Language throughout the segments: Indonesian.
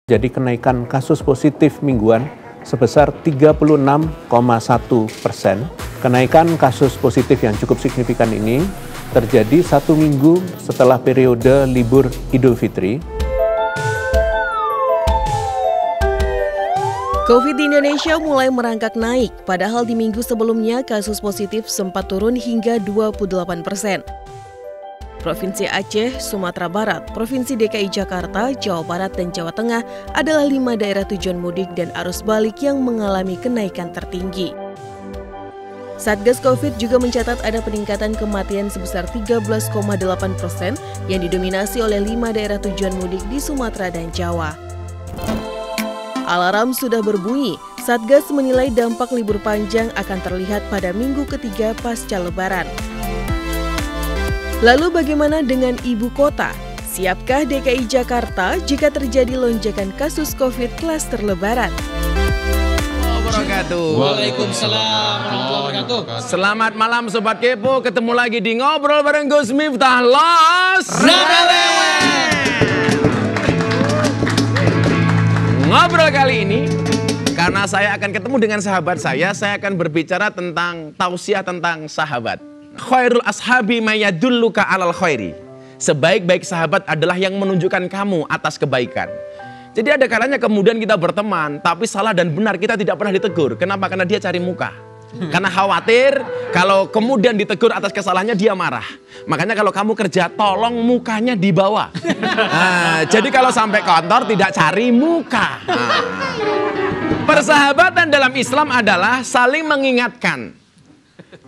Jadi kenaikan kasus positif mingguan sebesar 36,1%. Kenaikan kasus positif yang cukup signifikan ini terjadi 1 minggu setelah periode libur Idul Fitri. COVID di Indonesia mulai merangkak naik, padahal di minggu sebelumnya kasus positif sempat turun hingga 28%. Provinsi Aceh, Sumatera Barat, Provinsi DKI Jakarta, Jawa Barat, dan Jawa Tengah adalah 5 daerah tujuan mudik dan arus balik yang mengalami kenaikan tertinggi. Satgas COVID juga mencatat ada peningkatan kematian sebesar 13,8% yang didominasi oleh 5 daerah tujuan mudik di Sumatera dan Jawa. Alarm sudah berbunyi, Satgas menilai dampak libur panjang akan terlihat pada minggu ketiga pasca Lebaran. Lalu bagaimana dengan ibu kota? Siapkah DKI Jakarta jika terjadi lonjakan kasus COVID klaster Lebaran? Waalaikumsalam warahmatullahi wabarakatuh. Selamat malam Sobat Kepo, ketemu lagi di Ngobrol bareng Gus Miftah Los Ngobrol kali ini, karena saya akan ketemu dengan sahabat saya akan berbicara tentang tausiah tentang sahabat. Khairul ashabi mayadulluka alal khairi. Sebaik-baik sahabat adalah yang menunjukkan kamu atas kebaikan. Jadi ada kalanya kemudian kita berteman, tapi salah dan benar kita tidak pernah ditegur. Kenapa? Karena dia cari muka. Karena khawatir kalau kemudian ditegur atas kesalahannya dia marah. Makanya kalau kamu kerja, tolong mukanya dibawa. Jadi kalau sampai kantor tidak cari muka. Persahabatan dalam Islam adalah saling mengingatkan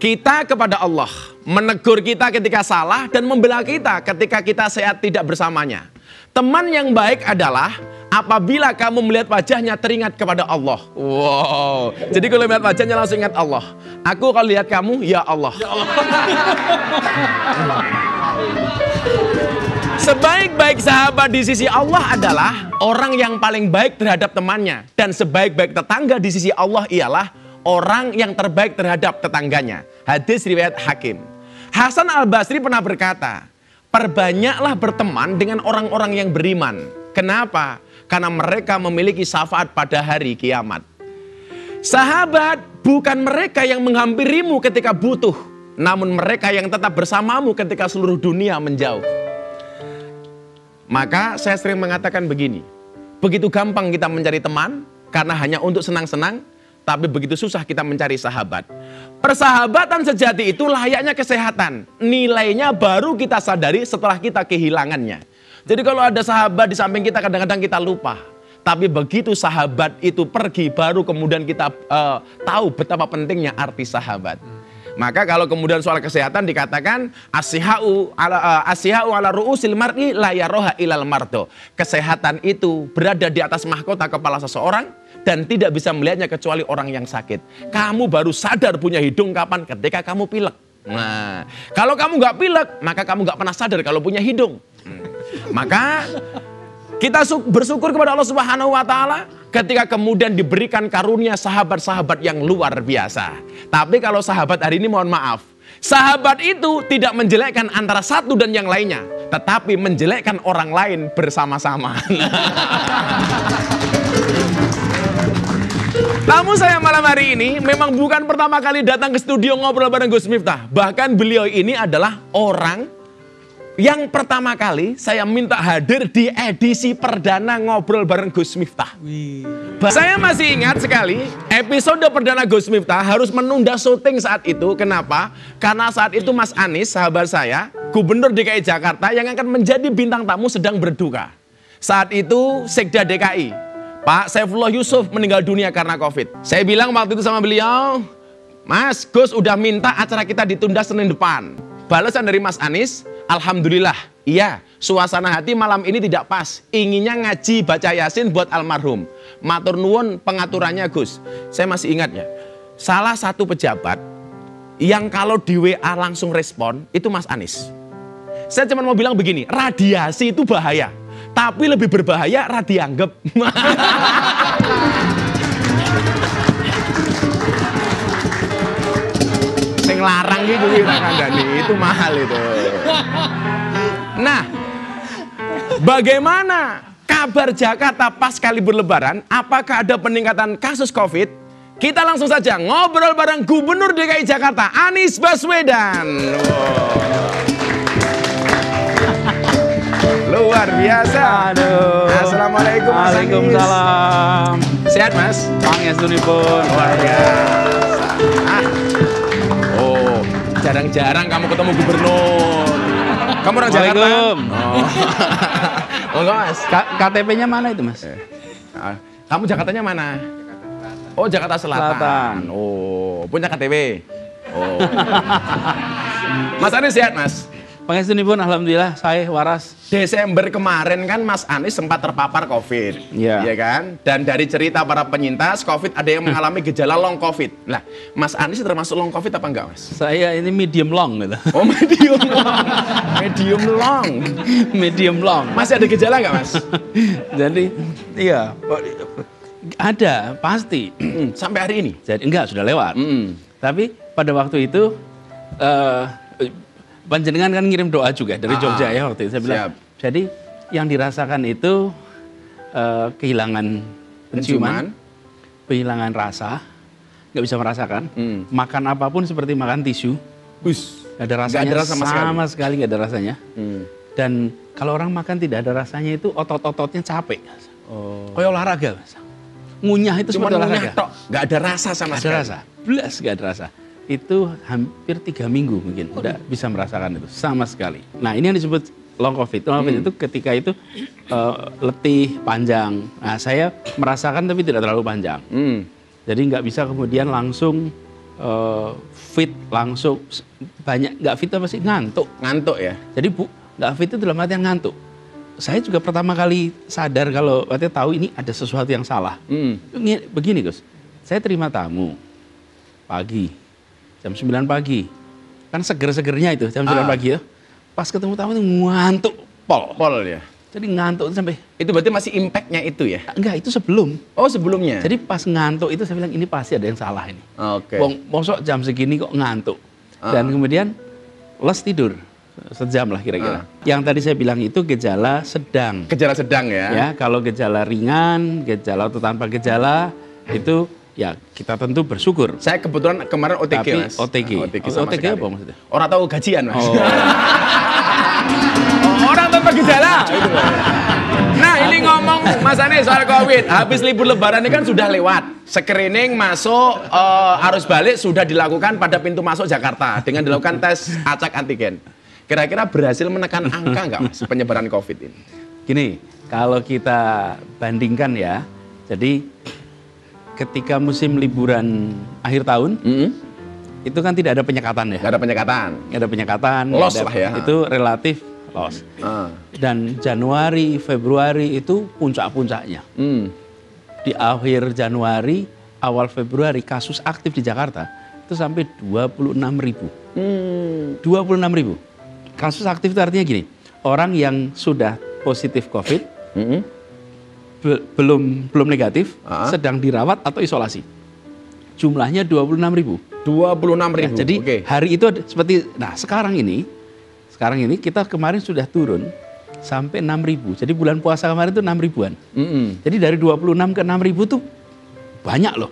kita kepada Allah, menegur kita ketika salah dan membela kita ketika kita sehat tidak bersamanya. Teman yang baik adalah apabila kamu melihat wajahnya teringat kepada Allah. Wow. Jadi kalau melihat wajahnya langsung ingat Allah. Aku kalau lihat kamu, ya Allah. Ya Allah. Sebaik-baik sahabat di sisi Allah adalah orang yang paling baik terhadap temannya. Dan sebaik-baik tetangga di sisi Allah ialah orang yang terbaik terhadap tetangganya. Hadis riwayat Hakim. Hasan Al-Basri pernah berkata, perbanyaklah berteman dengan orang-orang yang beriman. Kenapa? Karena mereka memiliki syafaat pada hari kiamat. Sahabat bukan mereka yang menghampirimu ketika butuh, namun mereka yang tetap bersamamu ketika seluruh dunia menjauh. Maka saya sering mengatakan begini, begitu gampang kita mencari teman karena hanya untuk senang-senang, tapi begitu susah kita mencari sahabat. Persahabatan sejati itu layaknya kesehatan. Nilainya baru kita sadari setelah kita kehilangannya. Jadi kalau ada sahabat di samping kita kadang-kadang kita lupa. Tapi begitu sahabat itu pergi baru kemudian kita tahu betapa pentingnya arti sahabat. Maka kalau kemudian soal kesehatan dikatakan asyihau ala ru'usil mar'i la yaroha ilal mardo. Kesehatan itu berada di atas mahkota kepala seseorang dan tidak bisa melihatnya kecuali orang yang sakit. Kamu baru sadar punya hidung kapan? Ketika kamu pilek. Nah, kalau kamu nggak pilek, maka kamu nggak pernah sadar kalau punya hidung. Maka kita bersyukur kepada Allah Subhanahu wa Ta'ala ketika kemudian diberikan karunia sahabat-sahabat yang luar biasa. Tapi kalau sahabat hari ini mohon maaf, sahabat itu tidak menjelekkan antara satu dan yang lainnya, tetapi menjelekkan orang lain bersama-sama. Tamu saya malam hari ini memang bukan pertama kali datang ke studio Ngobrol bareng Gus Miftah. Bahkan beliau ini adalah orang yang pertama kali saya minta hadir di edisi perdana Ngobrol bareng Gus Miftah. Saya masih ingat sekali episode perdana Gus Miftah harus menunda syuting saat itu. Kenapa? Karena saat itu Mas Anies, sahabat saya, Gubernur DKI Jakarta yang akan menjadi bintang tamu sedang berduka. Saat itu Sekda DKI Pak Saifullah Yusuf meninggal dunia karena COVID. Saya bilang waktu itu sama beliau, Mas, Gus udah minta acara kita ditunda Senin depan. Balasan dari Mas Anies, alhamdulillah, iya, suasana hati malam ini tidak pas. Inginnya ngaji baca Yasin buat almarhum. Matur nuwun pengaturannya Gus. Saya masih ingat ya, salah satu pejabat yang kalau di WA langsung respon, itu Mas Anies. Saya cuma mau bilang begini, radiasi itu bahaya. Tapi lebih berbahaya radianggep. Sing larang gitu itu mahal itu. Nah, bagaimana kabar Jakarta pasca libur Lebaran, apakah ada peningkatan kasus COVID? Kita langsung saja ngobrol bareng Gubernur DKI Jakarta, Anies Baswedan. Luar biasa. Aduh. Assalamualaikum Mas Anies. Waalaikumsalam. Sehat Mas? Pangestunipun. Luar biasa. Oh, jarang-jarang kamu ketemu gubernur. Kamu orang Jakarta? Waalaikum. Oh enggak Mas. KTP-nya mana itu Mas? Kamu Jakartanya mana? Oh Jakarta Selatan. Oh punya KTP. Oh. Mas Anies sehat Mas? Pangestunipun, alhamdulillah saya waras. Desember kemarin kan Mas Anies sempat terpapar COVID, Iya. ya kan? Dan dari cerita para penyintas COVID ada yang mengalami gejala long COVID. Nah, Mas Anies termasuk long COVID apa enggak Mas? Saya ini medium long gitu. Oh medium long, medium long. Medium long. Masih ada gejala nggak Mas? Jadi iya, ada pasti. Sampai hari ini? Jadi enggak, sudah lewat. Tapi pada waktu itu panjenengan kan ngirim doa juga dari Jogja ya waktu itu. Saya bilang, Siap. jadi yang dirasakan itu kehilangan penciuman, kehilangan rasa, nggak bisa merasakan. Makan apapun seperti makan tisu, nggak ada rasanya, Nggak ada rasa sama sekali nggak ada rasanya. Dan kalau orang makan tidak ada rasanya itu otot-ototnya capek. Kayak olahraga, Mas. Ngunyah itu Cuma seperti ngunyah olahraga. tok, nggak ada rasa sama Nggak sekali. ada rasa, belas nggak ada rasa. Itu hampir 3 minggu mungkin udah bisa merasakan itu sama sekali. Nah ini yang disebut long COVID. Long COVID itu ketika itu letih panjang. Nah saya merasakan tapi tidak terlalu panjang. Jadi nggak bisa kemudian langsung fit langsung banyak nggak fit apa sih ngantuk. Ngantuk ya? Jadi nggak fit itu dalam artian ngantuk. Saya juga pertama kali sadar kalau artinya tahu ini ada sesuatu yang salah. Begini Gus, saya terima tamu pagi. Jam 9 pagi. Kan seger-segernya itu jam 9 pagi ya. Pas ketemu tamu itu ngantuk pol. Pol ya? Jadi ngantuk itu sampai... Itu berarti masih impact-nya itu ya? Enggak, itu sebelum. Oh sebelumnya? Jadi pas ngantuk itu saya bilang ini pasti ada yang salah ini. Oke. Mosok jam segini kok ngantuk. Dan kemudian les tidur. Sejam lah kira-kira. Yang tadi saya bilang itu gejala sedang. Gejala sedang ya? Ya, kalau gejala ringan, gejala atau tanpa gejala itu ya kita tentu bersyukur. Saya kebetulan kemarin OTG Tapi Mas. OTG. Sama OTG sekali. apa maksudnya? Orang tahu gajian Mas. Oh. Orang tanpa gejala. Nah ini ngomong Mas Anies soal COVID. Habis libur Lebaran ini kan sudah lewat. Screening masuk arus balik sudah dilakukan pada pintu masuk Jakarta dengan dilakukan tes acak antigen. Kira-kira berhasil menekan angka nggak Mas penyebaran COVID ini? Gini, kalau kita bandingkan ya, jadi ketika musim liburan akhir tahun, itu kan tidak ada penyekatan ya. Nggak ada penyekatan. Nggak ada penyekatan. Loss nggak ada- lah ya. Itu relatif loss. Dan Januari, Februari itu puncak-puncaknya. Di akhir Januari, awal Februari kasus aktif di Jakarta itu sampai 26.000. 26.000. Kasus aktif itu artinya gini, orang yang sudah positif COVID, belum negatif, sedang dirawat atau isolasi. Jumlahnya 26.000. 26.000. Jadi Oke. hari itu seperti, nah sekarang ini kita kemarin sudah turun sampai 6.000. Jadi bulan puasa kemarin itu 6.000-an. Jadi dari 26 ke 6.000 tuh banyak loh.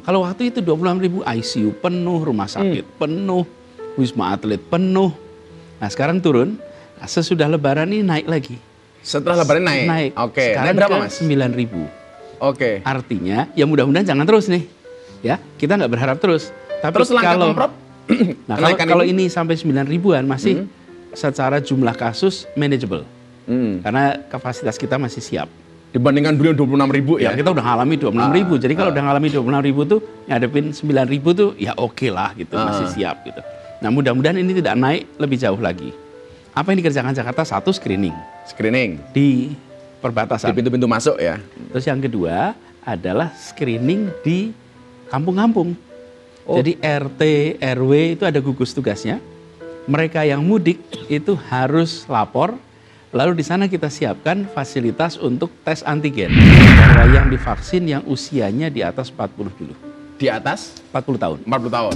Kalau waktu itu 26.000 ICU penuh, rumah sakit penuh, Wisma Atlet penuh. Nah sekarang turun, nah, sesudah Lebaran ini naik lagi. Setelah Lebaran naik? Oke. Sekarang Naik berapa ke Mas? 9.000. Oke. Artinya ya mudah-mudahan jangan terus nih. Ya, kita nggak berharap terus. Tapi Terus langkah kalau Pemprov? nah, Kenaikan kalau ini sampai 9.000-an masih secara jumlah kasus manageable. Karena kapasitas kita masih siap. Dibandingkan dulu 26.000 ya? Ya, kita udah ngalami 26.000. Jadi kalau udah ngalami 26.000 tuh ngadepin 9.000 tuh ya oke lah gitu, masih siap gitu. Nah, mudah-mudahan ini tidak naik lebih jauh lagi. Apa yang dikerjakan Jakarta? Satu, screening Screening di perbatasan. di pintu-pintu masuk ya? Terus yang kedua adalah screening di kampung-kampung. Jadi RT, RW itu ada gugus tugasnya. Mereka yang mudik itu harus lapor. Lalu di sana kita siapkan fasilitas untuk tes antigen. Bahwa yang divaksin yang usianya di atas 40 dulu. Di atas 40 tahun. 40 tahun.